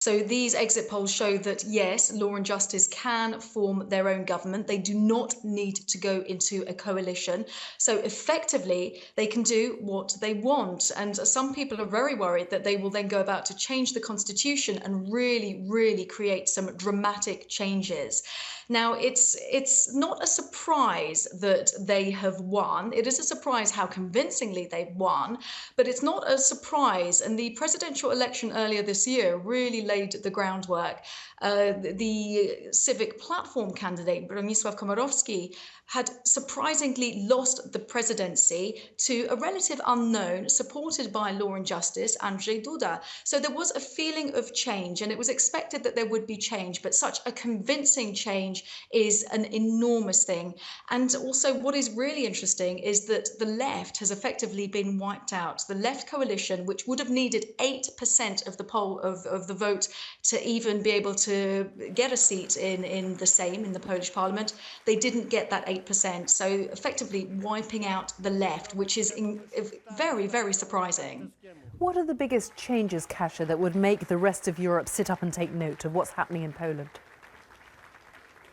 So these exit polls show that, yes, Law and Justice can form their own government. They do not need to go into a coalition. So effectively, they can do what they want. And some people are very worried that they will then go about to change the constitution and really, really create some dramatic changes. Now, it's not a surprise that they have won. It is a surprise how convincingly they've won, but it's not a surprise. And the presidential election earlier this year really laid the groundwork. The Civic Platform candidate, Bronisław Komorowski, had surprisingly lost the presidency to a relative unknown, supported by Law and Justice, Andrzej Duda. So there was a feeling of change, and it was expected that there would be change, but such a convincing change is an enormous thing. And also, what is really interesting is that the left has effectively been wiped out. The left coalition, which would have needed 8% of the poll of the vote to even be able to get a seat in the Sejm, in the Polish parliament, they didn't get that 8%. So effectively wiping out the left, which is very, very surprising. What are the biggest changes, Kasia, that would make the rest of Europe sit up and take note of what's happening in Poland?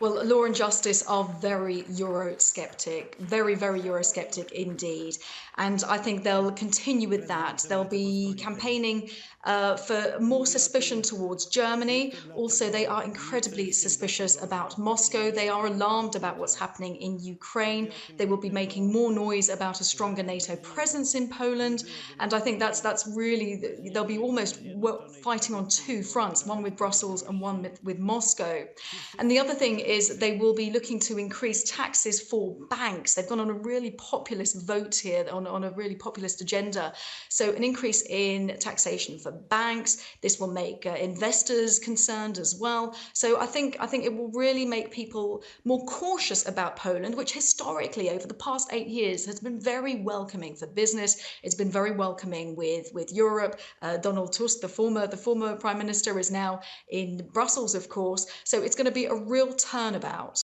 Well, Law and Justice are very Eurosceptic, very, very Eurosceptic indeed. And I think they'll continue with that. They'll be campaigning for more suspicion towards Germany. Also, they are incredibly suspicious about Moscow. They are alarmed about what's happening in Ukraine. They will be making more noise about a stronger NATO presence in Poland. And I think that's really, they'll be almost fighting on two fronts, one with Brussels and one with Moscow. And the other thing is they will be looking to increase taxes for banks. They've gone on a really populist vote here, on a really populist agenda. So an increase in taxation for banks. This will make investors concerned as well. So I think it will really make people more cautious about Poland, which historically over the past 8 years has been very welcoming for business. It's been very welcoming with Europe. Donald Tusk, the former prime minister, is now in Brussels, of course. So it's going to be a real turnabout.